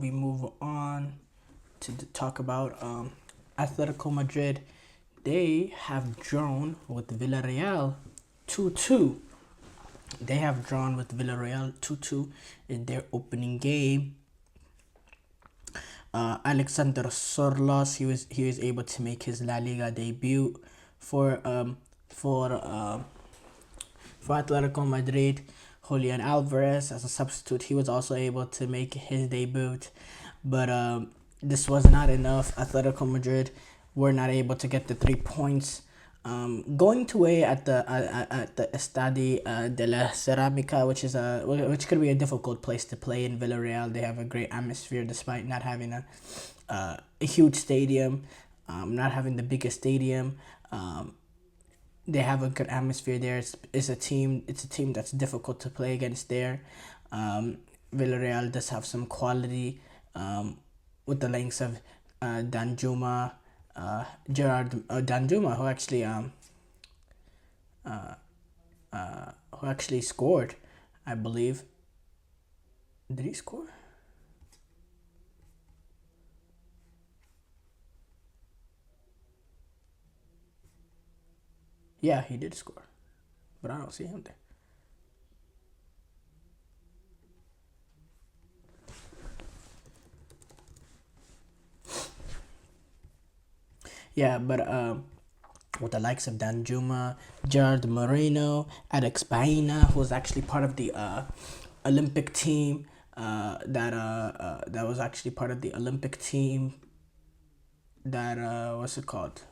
we move on to talk about Atletico Madrid. They have drawn with Villarreal 2-2. They have drawn with Villarreal 2-2 in their opening game. Alexander Sorlos, he was able to make his La Liga debut for for um, for Atletico Madrid. Julian Alvarez as a substitute, he was also able to make his debut, but this was not enough. Atletico Madrid were not able to get the 3 points. Going to away at the Estadi de la Ceramica, which could be a difficult place to play in Villarreal. They have a great atmosphere despite not having a huge stadium, not having the biggest stadium. They have a good atmosphere there. It's a team. It's a team that's difficult to play against there. Villarreal does have some quality with the likes of Danjuma, Gerard Danjuma, who actually scored, I believe. Did he score? Yeah, he did score, but I don't see him there. Yeah, but with the likes of Danjuma, Gerard Moreno, Alex Baena, who was actually part of the Olympic team. That was actually part of the Olympic team that what's it called?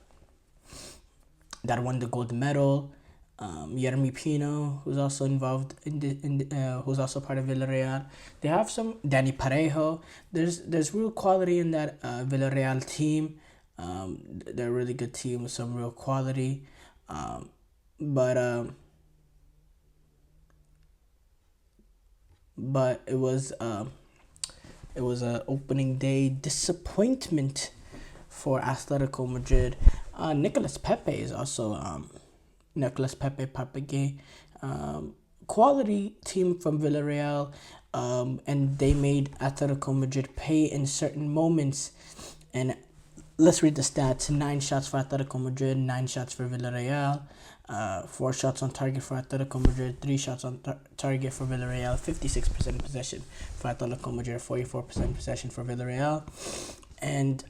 That won the gold medal. Yermi Pino, who's also involved who's also part of Villarreal. They have some Danny Parejo. There's real quality in that Villarreal team. They're a really good team with some real quality. Um, but but it was a opening day disappointment for Atletico Madrid. Nicolas Pepe is also Nicolas Pepe Papegue, quality team from Villarreal, and they made Atletico Madrid pay in certain moments. And let's read the stats: 9 shots for Atletico Madrid, 9 shots for Villarreal. 4 shots on target for Atletico Madrid, 3 shots on target for Villarreal, 56% possession for Atletico Madrid, 44% possession for Villarreal, and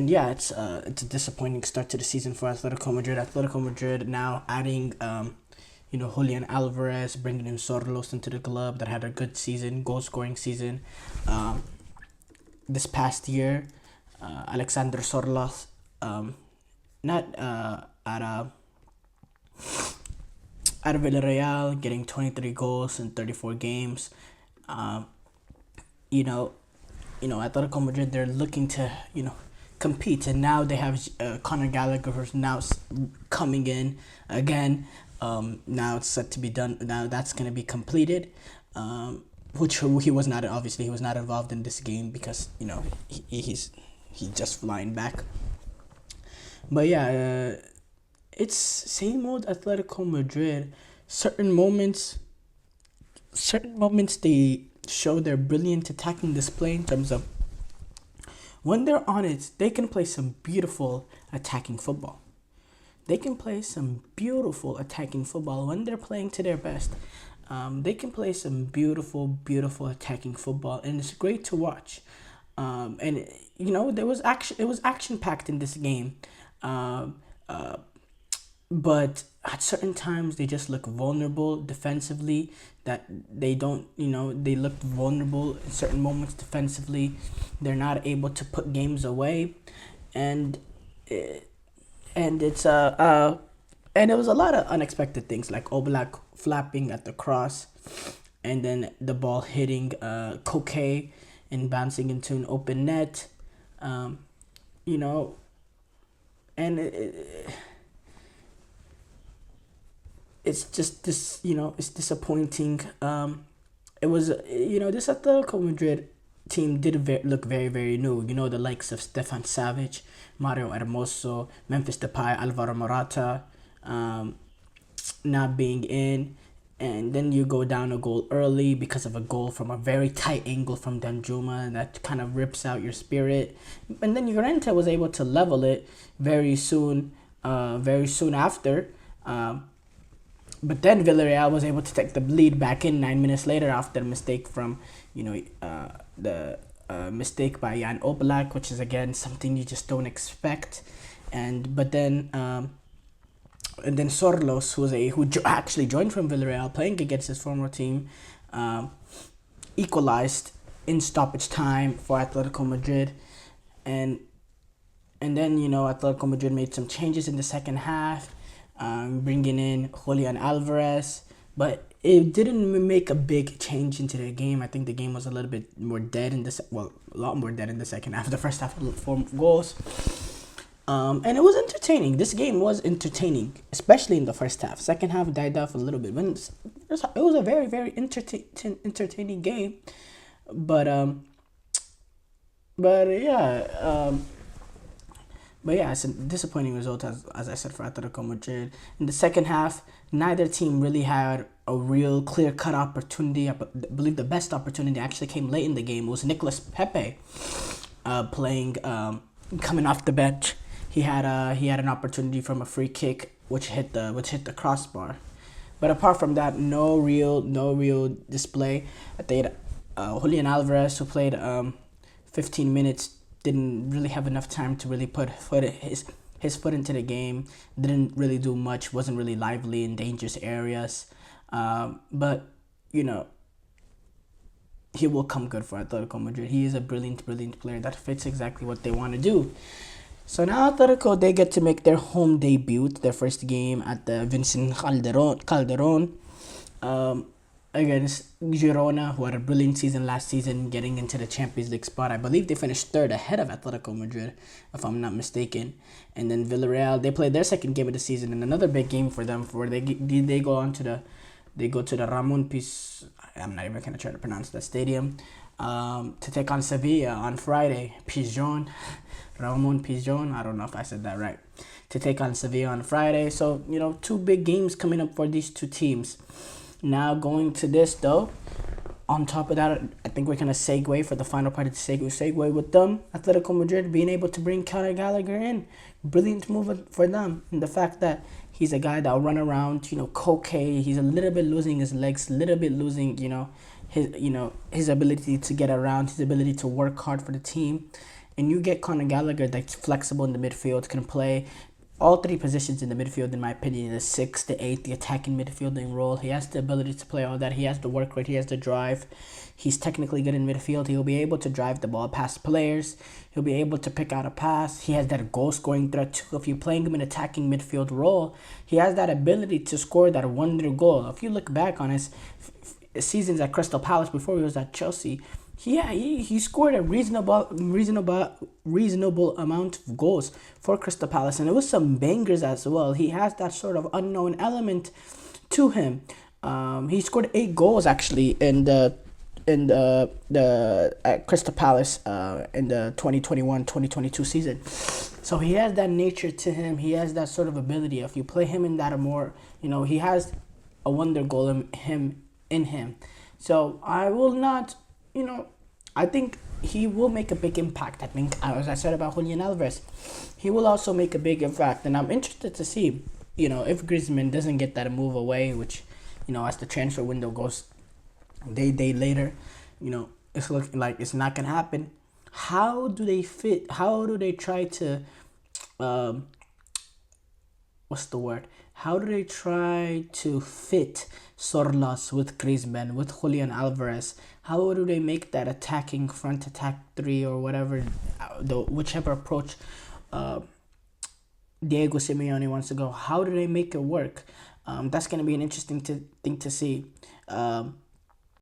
yeah, it's a disappointing start to the season for Atletico Madrid. Atletico Madrid now adding Julian Alvarez, bringing in Sorlos into the club that had a good season, goal scoring season. This past year, Alexander Sorlos, not out of Villarreal, getting 23 goals in 34 games. Um, you know, Atletico Madrid, they're looking to compete, and now they have Conor Gallagher, who's now coming in again. Now it's set to be done. Now that's gonna be completed. Which he was not, obviously he was not involved in this game because he's just flying back. But yeah, it's same old Atletico Madrid. Certain moments, certain moments they show their brilliant attacking display in terms of when they're on it, they can play some beautiful attacking football. They can play some beautiful attacking football when they're playing to their best. They can play some beautiful, beautiful attacking football, and it's great to watch. And there was action. It was action packed in this game. Um, uh, but at certain times they just look vulnerable defensively, that they don't they look vulnerable in certain moments defensively. They're not able to put games away, and it, and it's and it was a lot of unexpected things like Oblak flapping at the cross, and then the ball hitting Koke and bouncing into an open net. um, you know and it's just this, it's disappointing. It was, this Atletico Madrid team did look very, very new. The likes of Stefan Savic, Mario Hermoso, Memphis Depay, Alvaro Morata, not being in, and then you go down a goal early because of a goal from a very tight angle from Danjuma, and that kind of rips out your spirit. And then Llorente was able to level it very soon after. But then Villarreal was able to take the lead back in 9 minutes later after a mistake from, the mistake by Jan Oblak, which is again something you just don't expect. And then Sorlos, who actually joined from Villarreal, playing against his former team, equalized in stoppage time for Atletico Madrid, and then Atletico Madrid made some changes in the second half, bringing in Julian Alvarez, but it didn't make a big change into the game. I think the game was a little bit more dead a lot more dead in the second half. The first half, 4 goals. And it was entertaining. This game was entertaining, especially in the first half. Second half died off a little bit. It was a very, very entertaining game. But it's a disappointing result, as I said, for Atletico Madrid. In the second half, neither team really had a real clear-cut opportunity. I believe the best opportunity actually came late in the game. It was Nicolas Pepe playing, coming off the bench. He had an opportunity from a free kick which hit the crossbar. But apart from that, no real display. I think Julian Alvarez, who played 15 minutes, didn't really have enough time to really put his foot into the game. Didn't really do much. Wasn't really lively in dangerous areas. But he will come good for Atletico Madrid. He is a brilliant player that fits exactly what they want to do. So now Atletico, they get to make their home debut, their first game at the Vincent Calderon against Girona, who had a brilliant season last season, getting into the Champions League spot. I believe they finished third ahead of Atletico Madrid, if I'm not mistaken. And then Villarreal, they played their second game of the season, and another big game for them, where they go to the Ramon Piz. I'm not even gonna try to pronounce that stadium. To take on Sevilla on Friday. Ramon Pizjuan. I don't know if I said that right. To take on Sevilla on Friday. So, 2 big games coming up for these 2 teams. Now going to this, though, on top of that, I think we're going to segue for the final part of the segue with them. Atletico Madrid being able to bring Conor Gallagher in. Brilliant move for them. And the fact that he's a guy that'll run around, coquet. He's a little bit losing his legs, a little bit losing, his ability to get around, his ability to work hard for the team. And you get Conor Gallagher that's flexible in the midfield, can play all 3 positions in the midfield, in my opinion, the 6, the 8, the attacking midfielding role. He has the ability to play all that. He has the work rate. He has the drive. He's technically good in midfield. He'll be able to drive the ball past players. He'll be able to pick out a pass. He has that goal-scoring threat, too. If you're playing him in attacking midfield role, he has that ability to score that wonder goal. If you look back on his seasons at Crystal Palace before he was at Chelsea, he scored a reasonable amount of goals for Crystal Palace, and it was some bangers as well. He has that sort of unknown element to him. He scored 8 goals actually in the at Crystal Palace in the 2021-2022 season. So he has that nature to him. He has that sort of ability. If you play him in that more, he has a wonder goal in him. So I will not. I think he will make a big impact. I think, as I said about Julian Alvarez, he will also make a big impact. And I'm interested to see, if Griezmann doesn't get that move away, which, as the transfer window goes day later, it's looking like it's not going to happen. How do they fit? How do they try to, How do they try to fit Sorlas with Griezmann, with Julian Alvarez? How do they make that attacking front attack 3 or whatever, whichever approach Diego Simeone wants to go? How do they make it work? That's going to be an interesting thing to see.